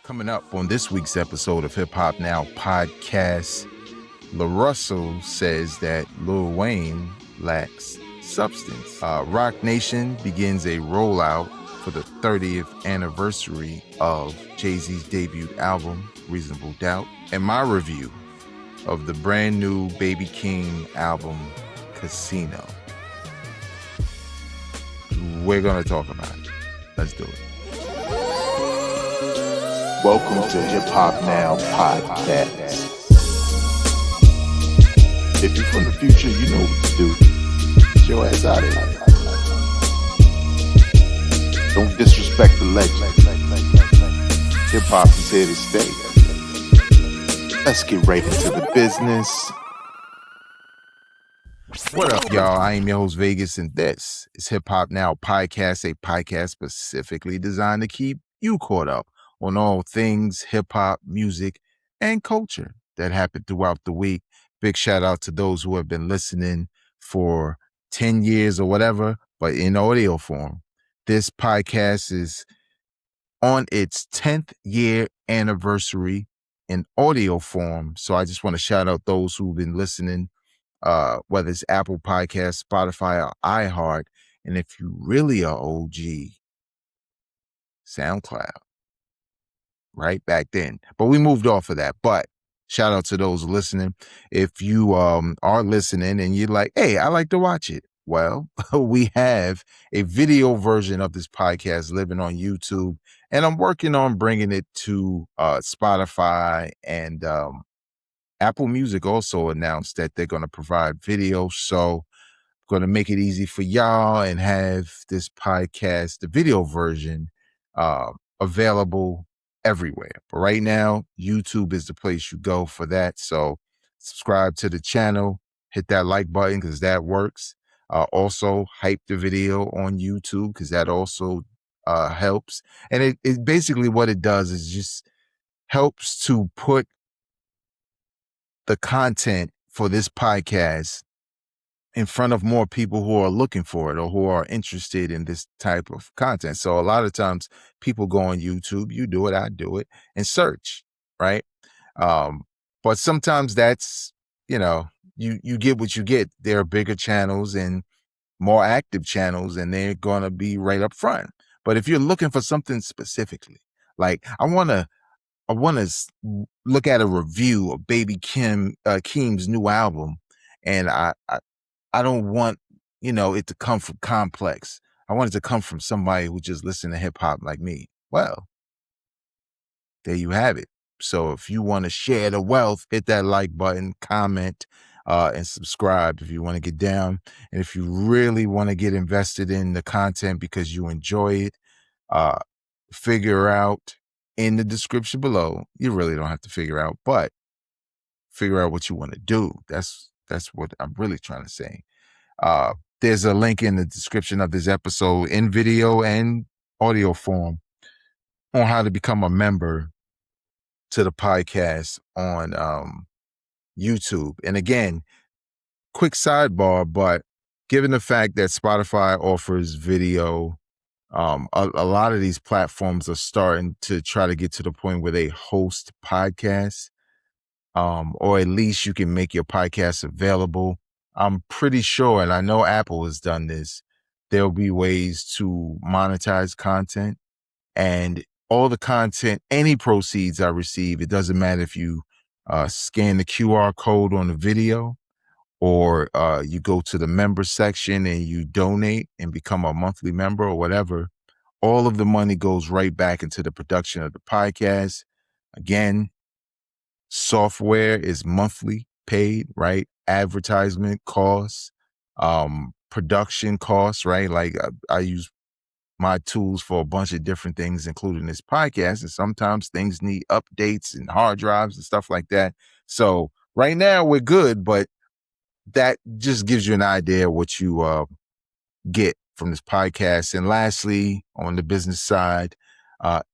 Coming up on this week's episode of Hip Hop Now podcast, LaRussel says that Lil Wayne lacks substance. Roc Nation begins a rollout for the 30th anniversary of Jay-Z's debut album, Reasonable Doubt, and my review of the brand new Baby Keem album, Casino. We're going to talk about it. Let's do it. Welcome to Hip Hop Now podcast. If you're from the future, you know what to do. Get your ass out of here. Don't disrespect the legend. Hip hop is here to stay. Let's get right into the business. What up, y'all? I am your host, Vegas, and this is Hip Hop Now podcast, a podcast specifically designed to keep you caught up on all things hip-hop, music, and culture that happened throughout the week. Big shout out to those who have been listening for 10 years or whatever, but in audio form. This podcast is on its 10th year anniversary in audio form. So I just want to shout out those who've been listening, whether it's Apple Podcasts, Spotify, or iHeart. And if you really are OG, SoundCloud. Right back then, but we moved off of that. But shout out to those listening. If you are listening and you're like, hey, I like to watch it, well, we have a video version of this podcast living on YouTube, and I'm working on bringing it to Spotify, and Apple Music also announced that they're going to provide video, so I'm going to make it easy for y'all and have this podcast, the video version, available everywhere. But right now, YouTube is the place you go for that. So subscribe to the channel, hit that like button because that works. Also hype the video on YouTube because that also helps. And it basically what it does is just helps to put the content for this podcast in front of more people who are looking for it or who are interested in this type of content. So a lot of times people go on YouTube, you do it, I do it, and search, right? But sometimes that's, you get what you get. There are bigger channels and more active channels, and they're going to be right up front. But if you're looking for something specifically, like I want to look at a review of Baby Keem's new album, and I don't want, it to come from Complex. I want it to come from somebody who just listens to hip hop like me. Well, there you have it. So if you want to share the wealth, hit that like button, comment, and subscribe if you want to get down. And if you really want to get invested in the content because you enjoy it, figure out in the description below. You really don't have to figure out, but figure out what you want to do. That's what I'm really trying to say. There's a link in the description of this episode in video and audio form on how to become a member to the podcast on YouTube. And again, quick sidebar, but given the fact that Spotify offers video, a lot of these platforms are starting to try to get to the point where they host podcasts. Or at least you can make your podcast available. I'm pretty sure, and I know Apple has done this, there'll be ways to monetize content, and all the content, any proceeds I receive, it doesn't matter if you scan the QR code on the video or you go to the member section and you donate and become a monthly member or whatever, all of the money goes right back into the production of the podcast. Again, software is monthly paid, right? Advertisement costs, production costs, right? Like I use my tools for a bunch of different things, including this podcast. And sometimes things need updates and hard drives and stuff like that. So right now we're good, but that just gives you an idea of what you get from this podcast. And lastly, on the business side,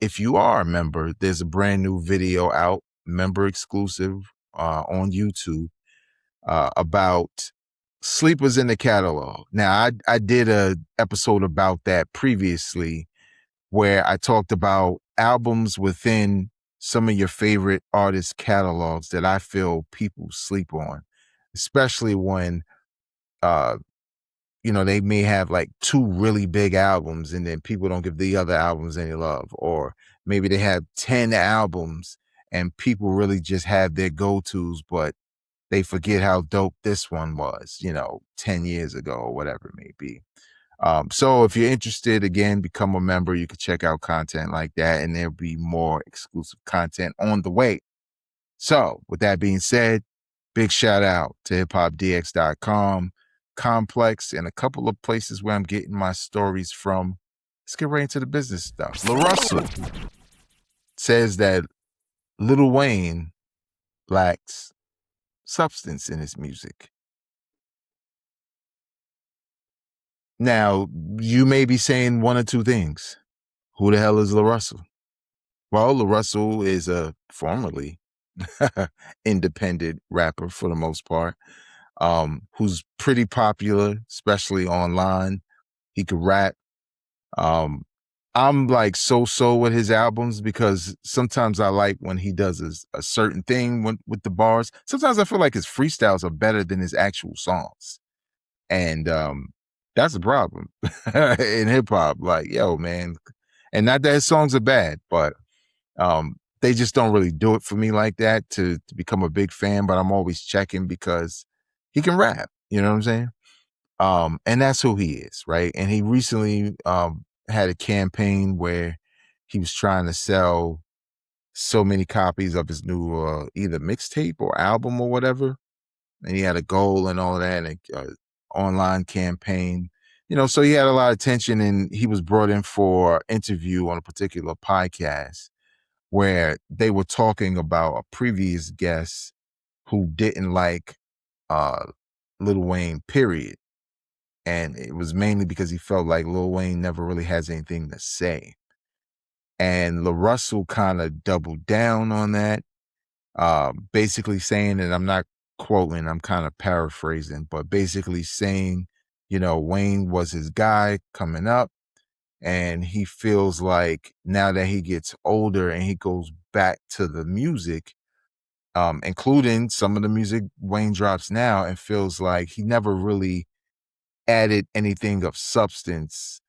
if you are a member, there's a brand new video out, member exclusive, on YouTube, about sleepers in the catalog. Now, I did a episode about that previously where I talked about albums within some of your favorite artist catalogs that I feel people sleep on, especially when uh they may have like two really big albums and then people don't give the other albums any love, or maybe they have 10 albums and people really just have their go-tos, but they forget how dope this one was, 10 years ago or whatever it may be. So if you're interested, again, become a member. You can check out content like that, and there'll be more exclusive content on the way. So with that being said, big shout out to hiphopdx.com, Complex, and a couple of places where I'm getting my stories from. Let's get right into the business stuff. LaRussel says that Lil Wayne lacks substance in his music. Now, you may be saying one or two things. Who the hell is LaRussel? Well, LaRussel is a formerly independent rapper for the most part, who's pretty popular, especially online. He could rap. I'm like so with his albums because sometimes I like when he does a certain thing with the bars. Sometimes I feel like his freestyles are better than his actual songs. And that's a problem in hip hop. Like, yo, man. And not that his songs are bad, but they just don't really do it for me like that to become a big fan. But I'm always checking because he can rap. You know what I'm saying? And that's who he is, right? And he recently had a campaign where he was trying to sell so many copies of his new either mixtape or album or whatever. And he had a goal and all of that, and an online campaign. So he had a lot of attention, and he was brought in for an interview on a particular podcast where they were talking about a previous guest who didn't like Lil Wayne, period. And it was mainly because he felt like Lil Wayne never really has anything to say. And LaRussel kind of doubled down on that, basically saying, and I'm not quoting, I'm kind of paraphrasing, but basically saying, Wayne was his guy coming up. And he feels like now that he gets older and he goes back to the music, including some of the music Wayne drops now, and feels like he never really added anything of substance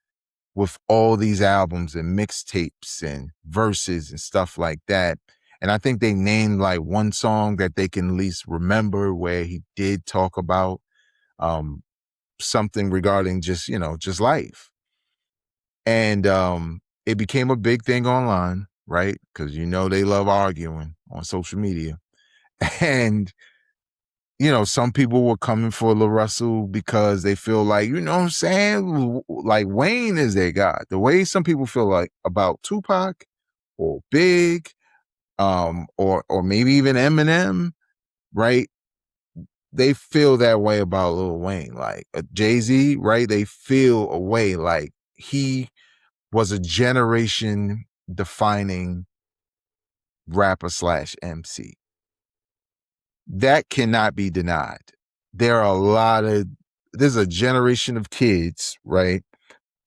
with all these albums and mixtapes and verses and stuff like that. And I think they named like one song that they can at least remember where he did talk about something regarding just life. And it became a big thing online, right? Because they love arguing on social media. And some people were coming for LaRussel because they feel like, what I'm saying? Like Wayne is their god. The way some people feel like about Tupac or Big, or maybe even Eminem, right? They feel that way about Lil Wayne. Like Jay-Z, right? They feel a way like he was a generation defining rapper / MC. That cannot be denied. There's a generation of kids, right,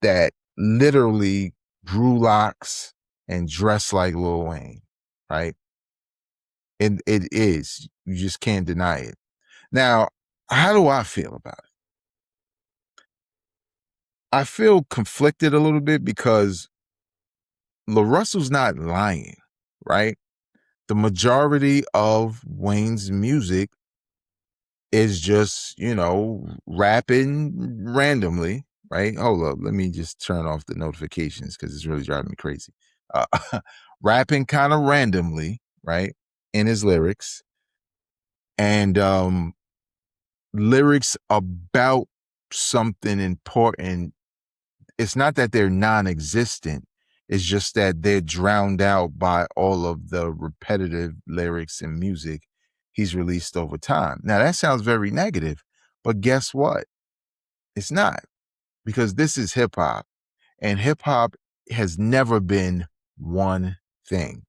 that literally grew locks and dressed like Lil Wayne, right? And it is, you just can't deny it. Now, how do I feel about it? I feel conflicted a little bit because LaRussel's not lying, right? The majority of Wayne's music is just, rapping randomly, right? Hold up, let me just turn off the notifications because it's really driving me crazy. Rapping kind of randomly, right, in his lyrics, and lyrics about something important. It's not that they're non-existent. It's just that they're drowned out by all of the repetitive lyrics and music he's released over time. Now, that sounds very negative, but guess what? It's not, because this is hip hop, and hip hop has never been one thing,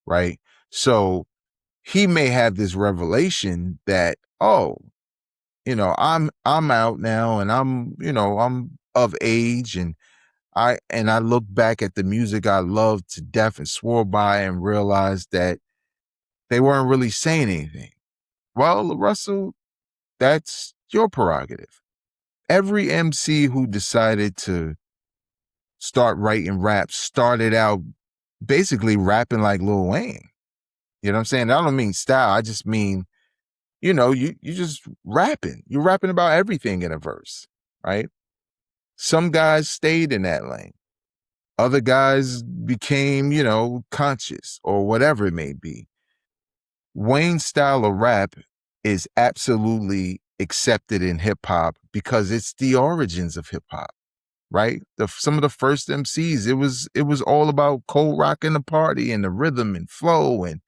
right? So he may have this revelation that, oh, I'm out now, and I'm of age, and I look back at the music I loved to death and swore by and realized that they weren't really saying anything. Well, LaRussel, that's your prerogative. Every MC who decided to start writing raps started out basically rapping like Lil Wayne. You know what I'm saying? I don't mean style. I just mean, you just rapping. You're rapping about everything in a verse, right? Some guys stayed in that lane. Other guys became, conscious or whatever it may be. Wayne's style of rap is absolutely accepted in hip hop because it's the origins of hip hop, right? Some of the first MCs, it was all about cold rocking the party and the rhythm and flow, and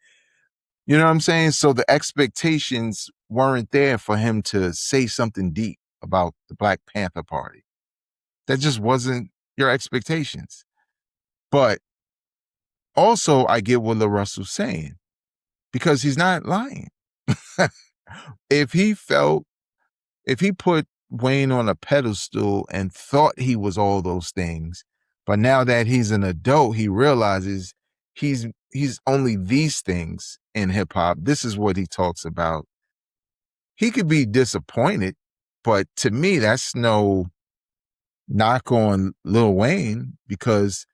you know what I'm saying? So the expectations weren't there for him to say something deep about the Black Panther Party. That just wasn't your expectations. But also, I get what LaRussel's saying because he's not lying. if he put Wayne on a pedestal and thought he was all those things, but now that he's an adult, he realizes he's only these things in hip hop. This is what he talks about. He could be disappointed, but to me, that's no knock on Lil Wayne because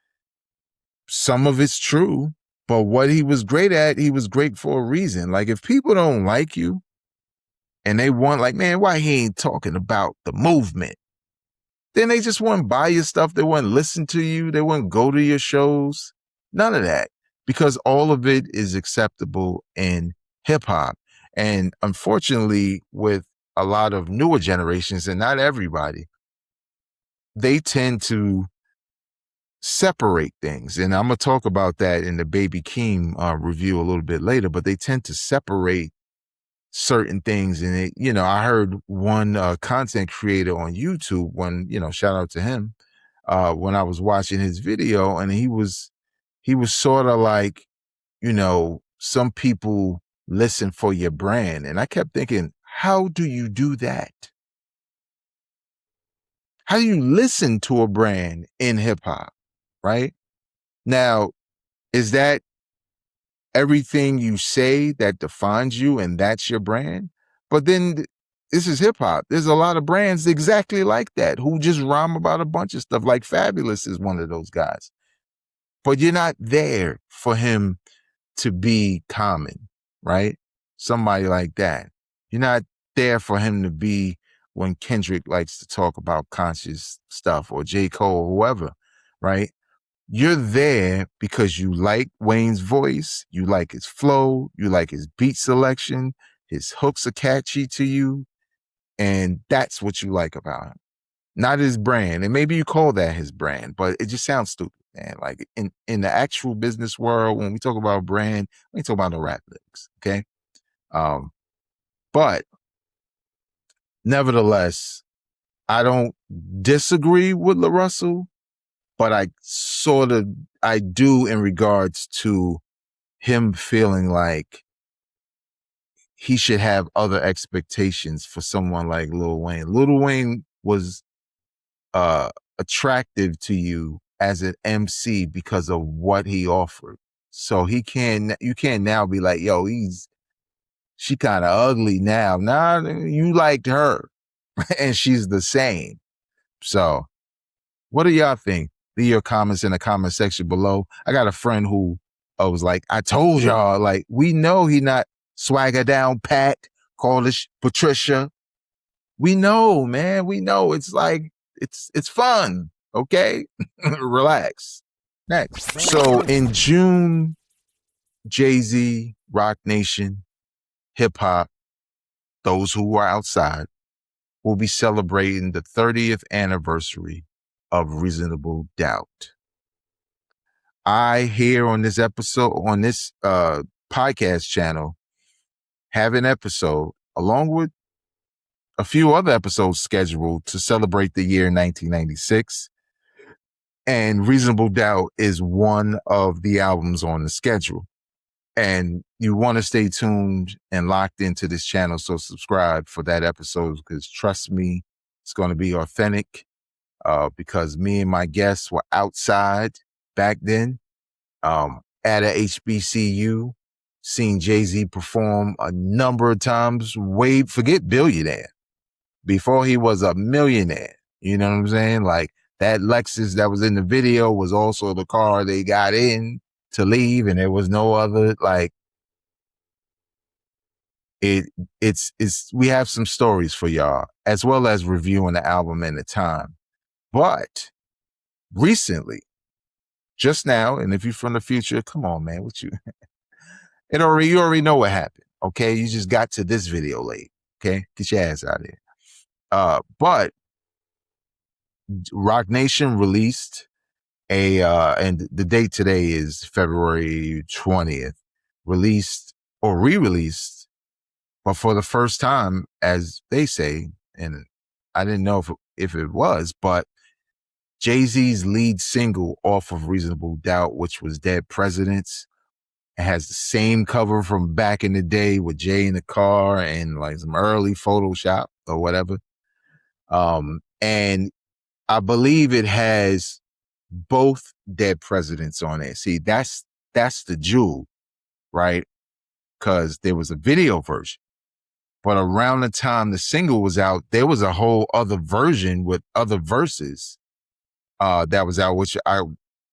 some of it's true, but what he was great at, he was great for a reason. Like if people don't like you and they want like, man, why he ain't talking about the movement? Then they just wouldn't buy your stuff. They wouldn't listen to you. They wouldn't go to your shows. None of that, because all of it is acceptable in hip hop. And unfortunately, with a lot of newer generations, and not everybody, they tend to separate things. And I'm going to talk about that in the Baby Keem review a little bit later, but they tend to separate certain things. And I heard one content creator on YouTube, shout out to him, when I was watching his video, and he was sort of like, some people listen for your brand. And I kept thinking, how do you do that? How do you listen to a brand in hip hop, right? Now, is that everything you say that defines you and that's your brand? But then this is hip hop. There's a lot of brands exactly like that who just rhyme about a bunch of stuff. Like Fabulous is one of those guys. But you're not there for him to be Common, right? Somebody like that. You're not there for him to be when Kendrick likes to talk about conscious stuff, or J. Cole, or whoever, right? You're there because you like Wayne's voice, you like his flow, you like his beat selection, his hooks are catchy to you, and that's what you like about him. Not his brand. And maybe you call that his brand, but it just sounds stupid, man. Like in the actual business world, when we talk about brand, we talk about the rap lyrics, okay? But nevertheless, I don't disagree with LaRussel, but I do in regards to him feeling like he should have other expectations for someone like Lil Wayne. Lil Wayne was attractive to you as an MC because of what he offered. So you can't now be like, yo, she kind of ugly now. Nah, you liked her and she's the same. So what do y'all think? Leave your comments in the comment section below. I got a friend who was like, I told y'all, like, we know he not swagger down Pat, call this Patricia. We know, man. We know. It's like, it's fun. Okay? Relax. Next. So in June, Jay-Z, Roc Nation, hip hop, those who are outside, will be celebrating the 30th anniversary of Reasonable Doubt. I here on this episode, on this podcast channel, have an episode along with a few other episodes scheduled to celebrate the year 1996. And Reasonable Doubt is one of the albums on the schedule. And you want to stay tuned and locked into this channel. So subscribe for that episode, because trust me, it's going to be authentic. because me and my guests were outside back then at a HBCU, seen Jay-Z perform a number of times, forget billionaire, before he was a millionaire. You know what I'm saying? Like that Lexus that was in the video was also the car they got in to leave, and there was no other, like, it's we have some stories for y'all, as well as reviewing the album and the time. But recently, just now, and if you're from the future, come on, man, what you you already know what happened. Okay, you just got to this video late. Okay, get your ass out of here. But Roc Nation released and the date today is February 20th, released or re-released, but for the first time, as they say, and I didn't know if it was, but Jay-Z's lead single off of Reasonable Doubt, which was Dead Presidents. It has the same cover from back in the day with Jay in the car and like some early Photoshop or whatever. And I believe it has both Dead Presidents on it. See, that's the jewel, right? Because there was a video version. But around the time the single was out, there was a whole other version with other verses that was out, which I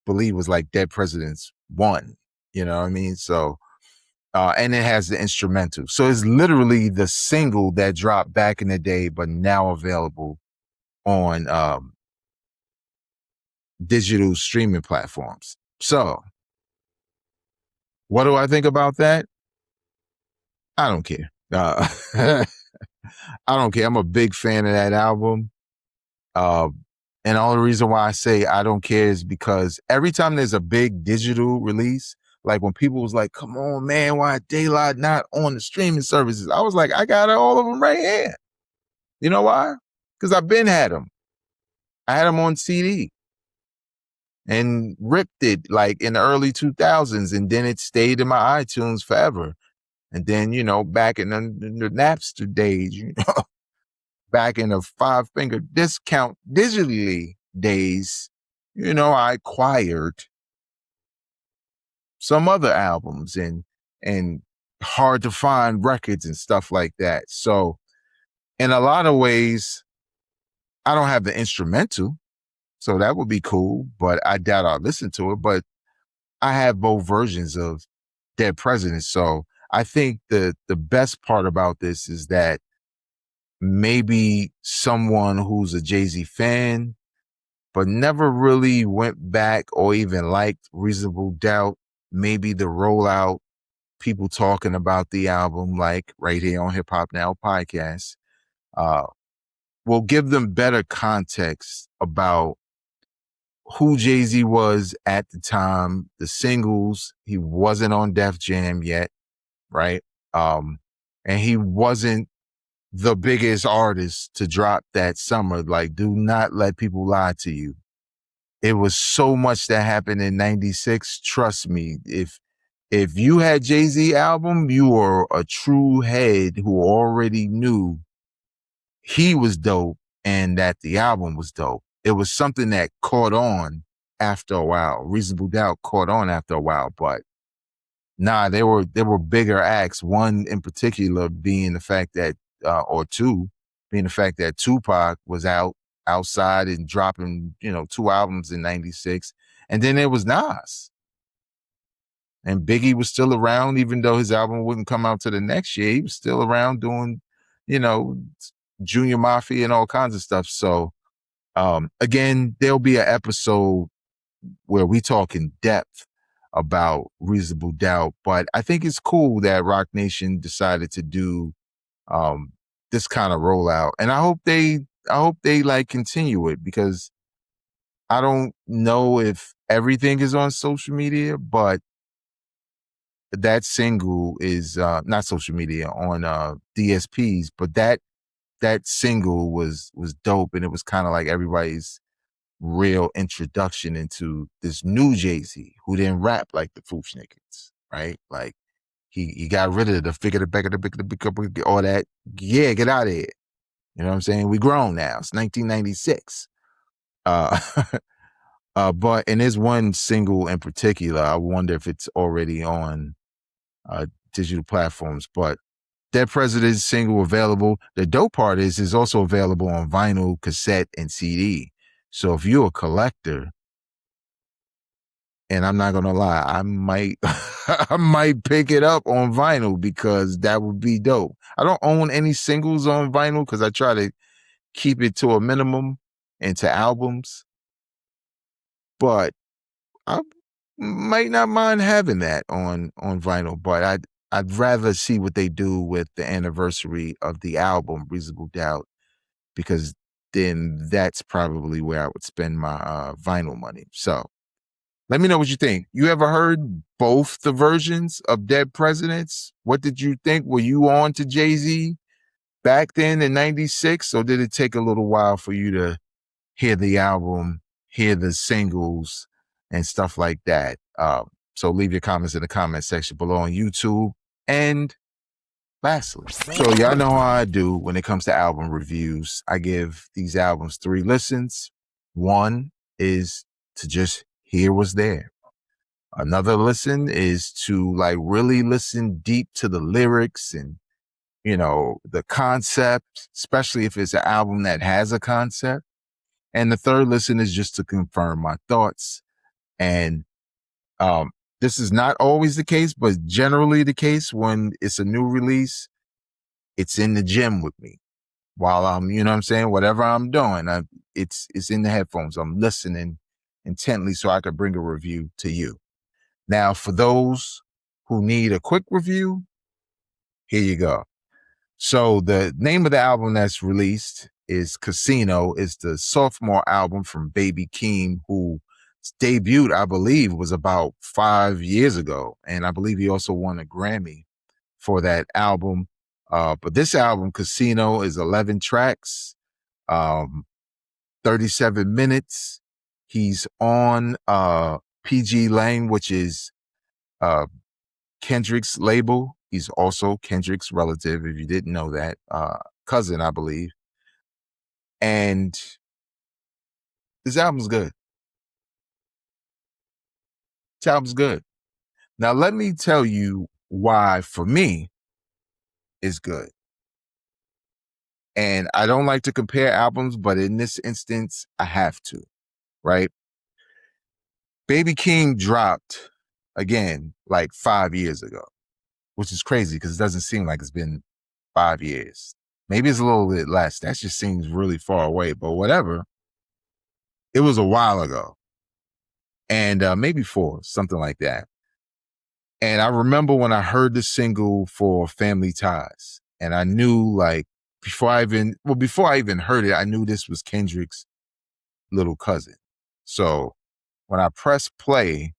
believe was like Dead Presidents 1. You know what I mean? So, and it has the instrumental. So it's literally the single that dropped back in the day, but now available on digital streaming platforms. So what do I think about that? I don't care. I don't care. I'm a big fan of that album. And the only reason why I say I don't care is because every time there's a big digital release, like when people was like, come on, man, why Daylight not on the streaming services? I was like, I got all of them right here. You know why? Because I've been had them. I had them on CD and ripped it like in the early 2000s. And then it stayed in my iTunes forever. And then, you know, back in the Napster days, you know, back in the 5-finger discount digitally days, you know, I acquired some other albums and hard to find records and stuff like that. So in a lot of ways, I don't have the instrumental, so that would be cool, but I doubt I'll listen to it. But I have both versions of Dead Presidents. So I think the best part about this is that maybe someone who's a Jay-Z fan, but never really went back or even liked Reasonable Doubt, maybe the rollout, people talking about the album, like right here on Hip Hop Now podcast, will give them better context about who Jay-Z was at the time, the singles. He wasn't on Def Jam yet, right? And he wasn't the biggest artist to drop that summer. Like, do not let people lie to you. It was so much that happened in 96. Trust me, if you had Jay-Z album, you were a true head who already knew he was dope and that the album was dope. It was something that caught on after a while. Reasonable Doubt caught on after a while, but nah, there were bigger acts. One in particular being the fact that, or two, being the fact that Tupac was outside and dropping, you know, 2 albums in 96. And then there was Nas. And Biggie was still around, even though his album wouldn't come out to the next year. He was still around doing, you know, Junior Mafia and all kinds of stuff. So again, there'll be an episode where we talk in depth about Reasonable Doubt. But I think it's cool that Roc Nation decided to do this kind of rollout. And I hope they like continue it, because I don't know if everything is on social media, but that single is not social media, on DSPs, but that single was dope, and it was kind of like everybody's real introduction into this new Jay-Z who didn't rap like the Foosh niggas, right? Like he got rid of the figure the back of the big all that. Yeah, get out of here. You know what I'm saying? We grown now. It's 1996. Uh, but and there's one single in particular. I wonder if it's already on digital platforms. But Dead President's single available. The dope part is it's also available on vinyl, cassette, and CD. So if you're a collector, and I'm not gonna lie, I might I might pick it up on vinyl because that would be dope. I don't own any singles on vinyl because I try to keep it to a minimum into albums, but I might not mind having that on vinyl. But I'd rather see what they do with the anniversary of the album Reasonable Doubt, because then that's probably where I would spend my vinyl money. So let me know what you think. You ever heard both the versions of Dead Presidents? What did you think? Were you on to Jay-Z back then in 96? Or did it take a little while for you to hear the album, hear the singles, and stuff like that? So leave your comments in the comment section below on YouTube. And lastly, so y'all know how I do when it comes to album reviews. I give these albums 3 listens. One is to just hear what's there. Another listen is to like really listen deep to the lyrics and, you know, the concept, especially if it's an album that has a concept. And the third listen is just to confirm my thoughts. And this is not always the case, but generally the case when it's a new release. It's in the gym with me while I'm, you know what I'm saying? Whatever I'm doing, it's in the headphones. I'm listening intently so I could bring a review to you. Now, for those who need a quick review, here you go. So the name of the album that's released is Casino. It's the sophomore album from Baby Keem, who debuted, I believe, was about 5 years ago. And I believe he also won a Grammy for that album. But this album, Casino, is 11 tracks, 37 minutes. He's on PG Lane, which is Kendrick's label. He's also Kendrick's relative, if you didn't know that. Cousin, I believe. And this album's good. This album's good. Now, let me tell you why, for me, it's good. And I don't like to compare albums, but in this instance, I have to, right? Baby Keem dropped, again, like 5 years ago, which is crazy because it doesn't seem like it's been 5 years. Maybe it's a little bit less. That just seems really far away, but whatever. It was a while ago. And maybe 4, something like that. And I remember when I heard the single for Family Ties, and I knew, like, before I even heard it, I knew this was Kendrick's little cousin. So when I press play,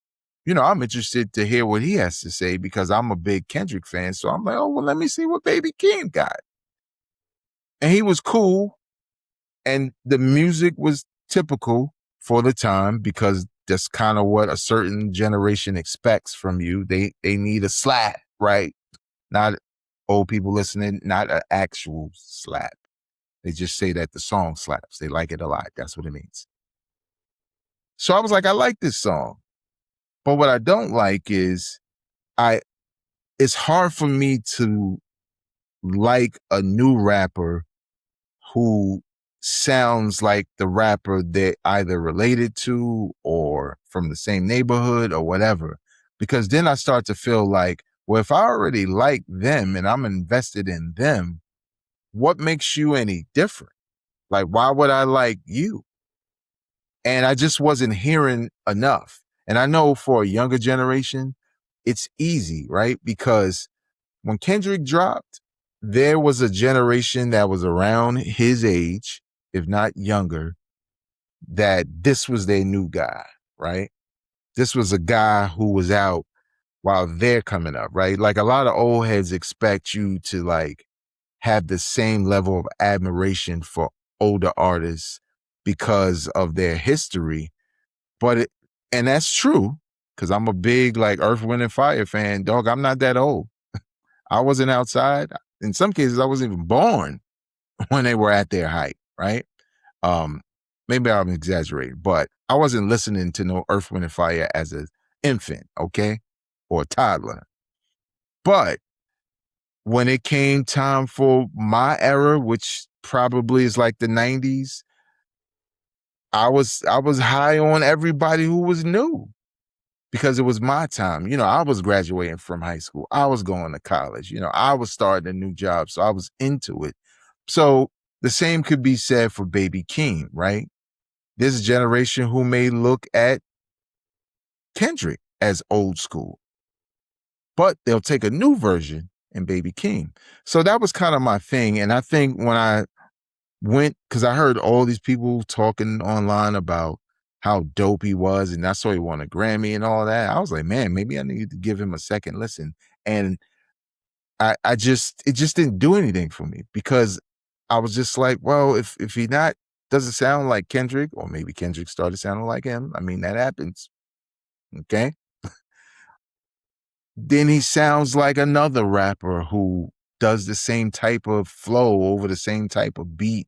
you know, I'm interested to hear what he has to say because I'm a big Kendrick fan. So I'm like, oh, well, let me see what Baby Keem got. And he was cool. And the music was typical for the time because that's kind of what a certain generation expects from you. They need a slap, right? Not old people listening, not an actual slap. They just say that the song slaps. They like it a lot. That's what it means. So I was like, I like this song. But what I don't like is it's hard for me to like a new rapper who sounds like the rapper they're either related to or from the same neighborhood or whatever. Because then I start to feel like, well, if I already like them and I'm invested in them, what makes you any different? Like, why would I like you? And I just wasn't hearing enough. And I know for a younger generation, it's easy, right? Because when Kendrick dropped, there was a generation that was around his age, if not younger, that this was their new guy, right? This was a guy who was out while they're coming up, right? Like a lot of old heads expect you to like have the same level of admiration for older artists because of their history. And that's true, because I'm a big like Earth, Wind, and Fire fan. Dog, I'm not that old. I wasn't outside. In some cases, I wasn't even born when they were at their height, right? maybe I'm exaggerating, but I wasn't listening to no Earth, Wind, and Fire as an infant, okay? Or a toddler. But when it came time for my era, which probably is like the 90s, I was high on everybody who was new because it was my time. You know, I was graduating from high school. I was going to college. You know, I was starting a new job, so I was into it. So the same could be said for Baby Keem, right? This generation who may look at Kendrick as old school, but they'll take a new version in Baby Keem. So that was kind of my thing. And I think when I went, because I heard all these people talking online about how dope he was, and that's why he won a Grammy and all that. I was like, man, maybe I need to give him a second listen. And it just didn't do anything for me because I was just like, well, if he doesn't sound like Kendrick, or maybe Kendrick started sounding like him. I mean, that happens. Okay. Then he sounds like another rapper who does the same type of flow over the same type of beat.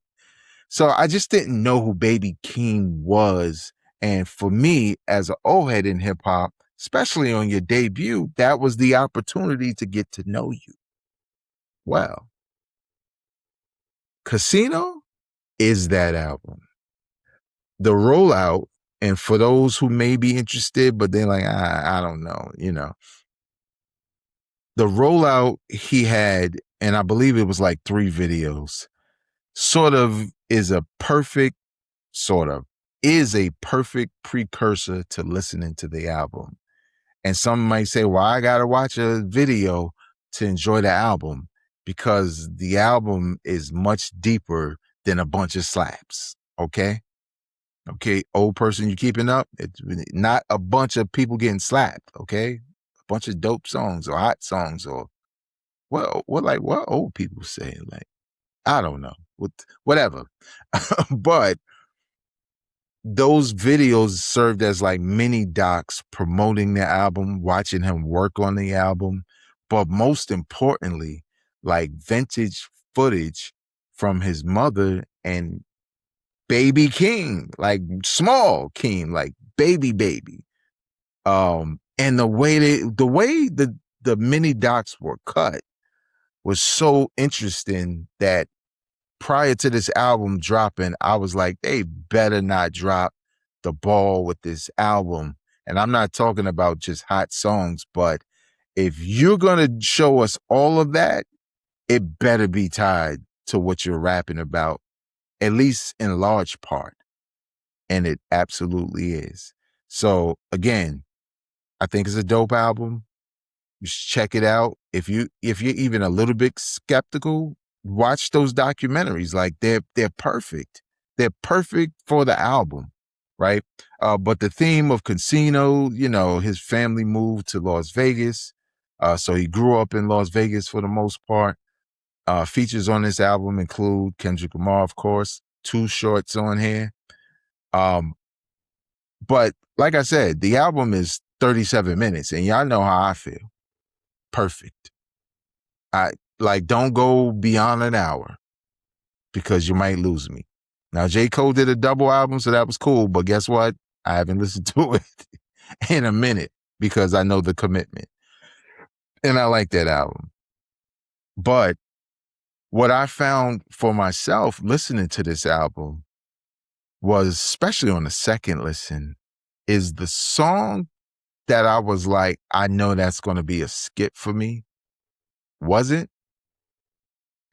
So I just didn't know who Baby Keem was. And for me, as an old head in hip hop, especially on your debut, that was the opportunity to get to know you. Well, Casino is that album. The Rollout, and for those who may be interested, but they're like, I don't know, you know. The Rollout he had, and I believe it was like 3 videos, is a perfect precursor to listening to the album. And some might say, well, I got to watch a video to enjoy the album, because the album is much deeper than a bunch of slaps. Okay. Old person, you keeping up? It's not a bunch of people getting slapped. Okay. A bunch of dope songs or hot songs, or what old people say, like, I don't know, whatever. But those videos served as like mini docs promoting the album, watching him work on the album, but most importantly, like vintage footage from his mother and Baby Keem, like small Keem, like baby. And the way the mini docs were cut was so interesting that prior to this album dropping, I was like, they better not drop the ball with this album. And I'm not talking about just hot songs, but if you're going to show us all of that, it better be tied to what you're rapping about, at least in large part. And it absolutely is. So again, I think it's a dope album. You should check it out. If you're even a little bit skeptical, watch those documentaries. Like, they're perfect. They're perfect for the album, right? But the theme of Casino, you know, his family moved to Las Vegas. So he grew up in Las Vegas for the most part. Features on this album include Kendrick Lamar, of course, 2 shorts on here. But like I said, the album is 37 minutes, and y'all know how I feel. Perfect. Don't go beyond an hour, because you might lose me. Now, J. Cole did a double album, so that was cool. But guess what? I haven't listened to it in a minute because I know the commitment. And I like that album. But what I found for myself listening to this album was, especially on the second listen, is the song that I was like, I know that's going to be a skip for me, wasn't.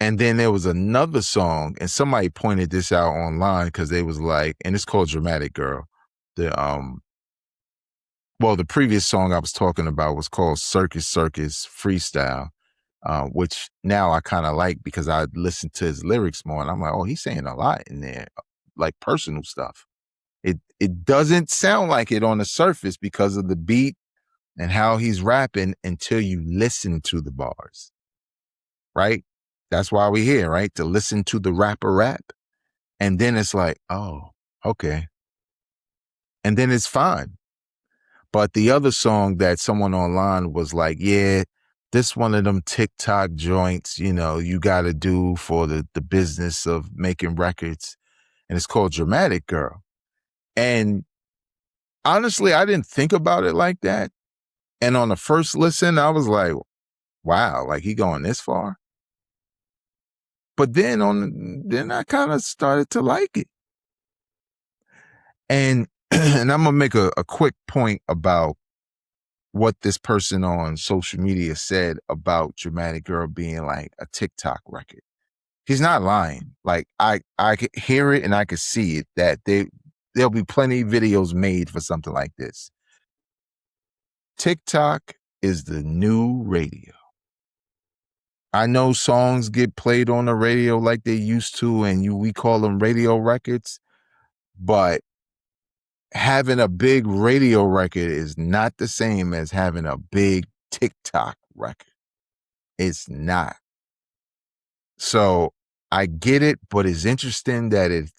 And then there was another song, and somebody pointed this out online because they was like, and it's called Dramatic Girl. The previous song I was talking about was called Circus Freestyle, which now I kind of like because I listened to his lyrics more, and I'm like, oh, he's saying a lot in there, like personal stuff. It doesn't sound like it on the surface because of the beat and how he's rapping until you listen to the bars, right? That's why we're here, right? To listen to the rapper rap. And then it's like, oh, okay. And then it's fine. But the other song that someone online was like, yeah, this one of them TikTok joints, you know, you got to do for the business of making records. And it's called Dramatic Girl. And honestly, I didn't think about it like that. And on the first listen, I was like, wow, like he going this far? But then I kind of started to like it. And and I'm gonna make a quick point about what this person on social media said about Dramatic Girl being like a TikTok record. He's not lying. Like I could hear it and I could see it that there'll be plenty of videos made for something like this. TikTok is the new radio. I know songs get played on the radio like they used to, and we call them radio records, but having a big radio record is not the same as having a big TikTok record. It's not. So I get it, but it's interesting that it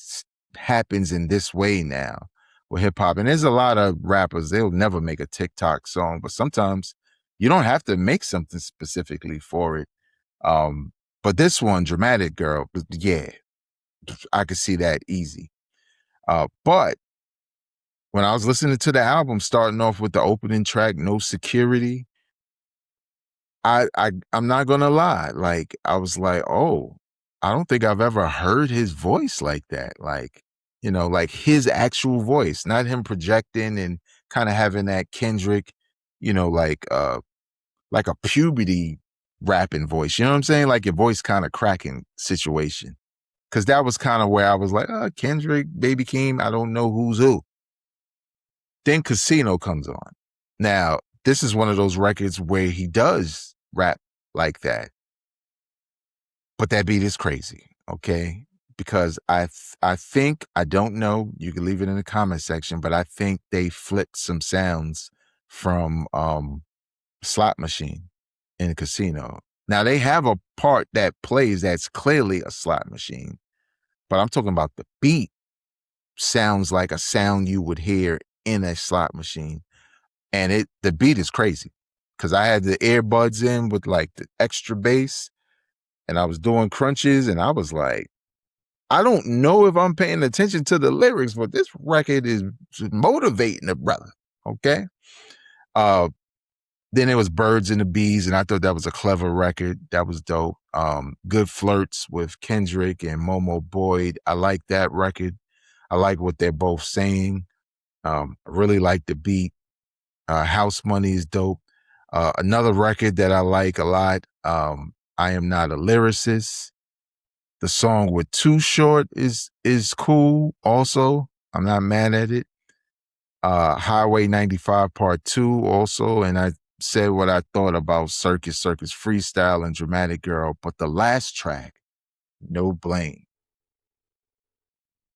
happens in this way now with hip hop. And there's a lot of rappers, they'll never make a TikTok song, but sometimes you don't have to make something specifically for it. But this one, Dramatic Girl, yeah, I could see that easy. But when I was listening to the album, starting off with the opening track, No Security, I'm not gonna lie. Like, I was like, oh, I don't think I've ever heard his voice like that. Like, like his actual voice, not him projecting and kind of having that Kendrick, like a puberty rapping voice. You know what I'm saying? Like your voice kind of cracking situation. Cause that was kind of where I was like, Kendrick, Baby Keem, I don't know who's who. Then Casino comes on. Now, this is one of those records where he does rap like that. But that beat is crazy, okay? Because I think, I don't know, you can leave it in the comment section, but I think they flipped some sounds from Slot Machine in a Casino. Now, they have a part that plays that's clearly a slot machine, but I'm talking about the beat sounds like a sound you would hear in a slot machine. And the beat is crazy because I had the earbuds in with like the extra bass and I was doing crunches and I was like, I don't know if I'm paying attention to the lyrics, but this record is motivating a brother. Okay. Then it was Birds and the Bees, and I thought that was a clever record. That was dope. Good Flirts with Kendrick and Momo Boyd. I like that record. I like what they're both saying. I really like the beat. House Money is dope. Another record that I like a lot, I Am Not a Lyricist. The song with Too Short is cool also. I'm not mad at it. Highway 95 Part 2 also, and I said what I thought about Circus Freestyle and Dramatic Girl, but the last track, No Blame.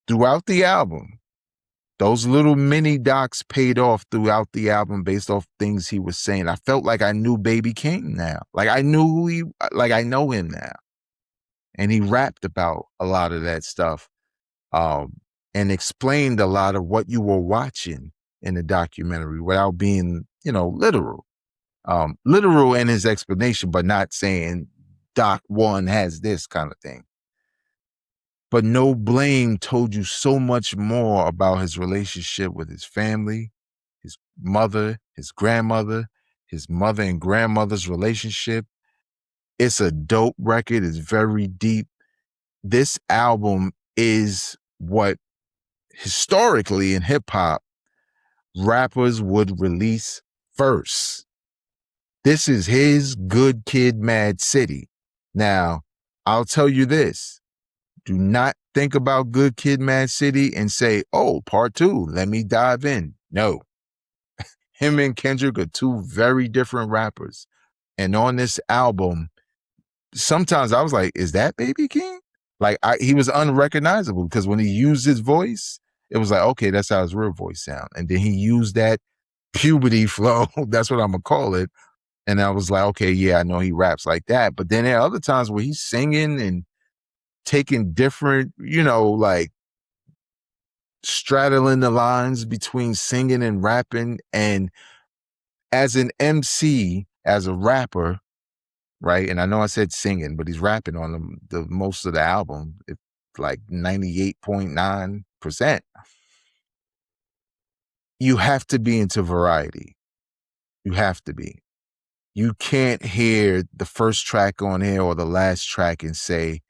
Throughout the album, those little mini docs paid off throughout the album based off things he was saying. I felt like I knew Baby Keem now. Like I knew I know him now. And he rapped about a lot of that stuff and explained a lot of what you were watching in the documentary without being, literal. Literal in his explanation, but not saying Doc 1 has this kind of thing. But No Blame told you so much more about his relationship with his family, his mother, his grandmother, his mother and grandmother's relationship. It's a dope record. It's very deep. This album is what historically in hip hop rappers would release first. This is his Good Kid, Mad City. Now, I'll tell you this. Do not think about Good Kid, Mad City and say, oh, part 2, let me dive in. No. Him and Kendrick are two very different rappers. And on this album, sometimes I was like, is that Baby Keem? Like, he was unrecognizable because when he used his voice, it was like, okay, that's how his real voice sound. And then he used that puberty flow, that's what I'm going to call it. And I was like, okay, yeah, I know he raps like that. But then there are other times where he's singing and taking different, like straddling the lines between singing and rapping. And as an MC, as a rapper, right? And I know I said singing, but he's rapping on the most of the album. It's like 98.9%. you have to be into variety. You have to be. You can't hear the first track on here or the last track and say,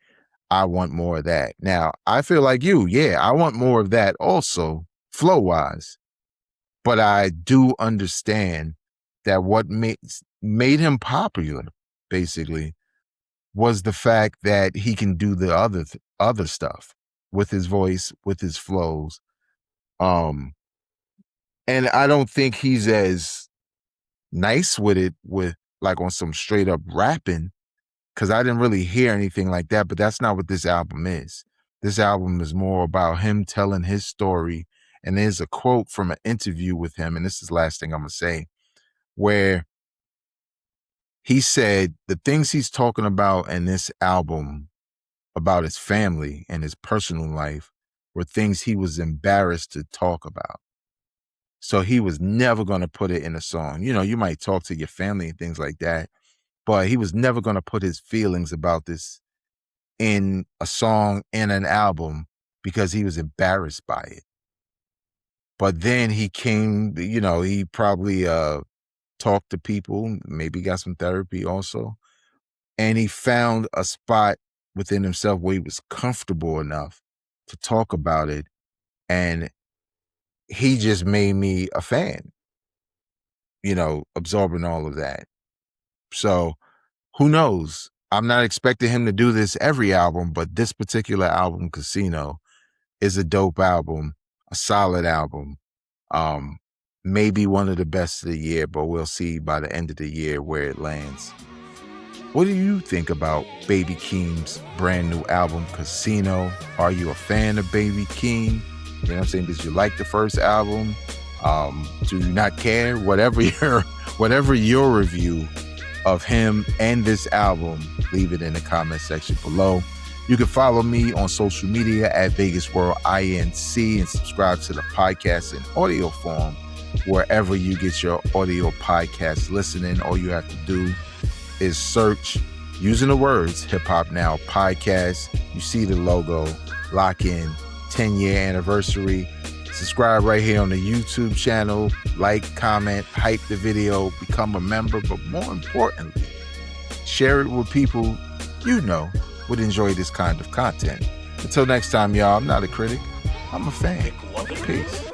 I want more of that. Now, I feel like you. Yeah, I want more of that also, flow-wise. But I do understand that what made him popular, basically, was the fact that he can do the other stuff with his voice, with his flows. And I don't think he's as nice with it with like on some straight up rapping, because I didn't really hear anything like that, but that's not what this album is. This album is more about him telling his story. And there's a quote from an interview with him, and this is the last thing I'm gonna say, where he said the things he's talking about in this album about his family and his personal life were things he was embarrassed to talk about. So he was never going to put it in a song. You know, you might talk to your family and things like that, but he was never going to put his feelings about this in a song, in an album, because he was embarrassed by it. But then he came, you know, he probably talked to people, maybe got some therapy also. And he found a spot within himself where he was comfortable enough to talk about it. And he just made me a fan, you know, absorbing all of that. So who knows? I'm not expecting him to do this every album, but this particular album, Casino, is a dope album, a solid album. Maybe one of the best of the year, but we'll see by the end of the year where it lands. What do you think about Baby Keem's brand new album, Casino? Are you a fan of Baby Keem? You know what I'm saying? Did you like the first album? Do you not care? Whatever your review of him and this album, leave it in the comment section below. You can follow me on social media at Vegas World INC and subscribe to the podcast in audio form wherever you get your audio podcast listening. All you have to do is search using the words Hip Hop Now Podcast. You see the logo, lock in, 10-year anniversary. Subscribe right here on the YouTube channel, like, comment, hype the video, become a member, but more importantly, share it with people you know would enjoy this kind of content. Until next time, y'all, I'm not a critic, I'm a fan. Peace.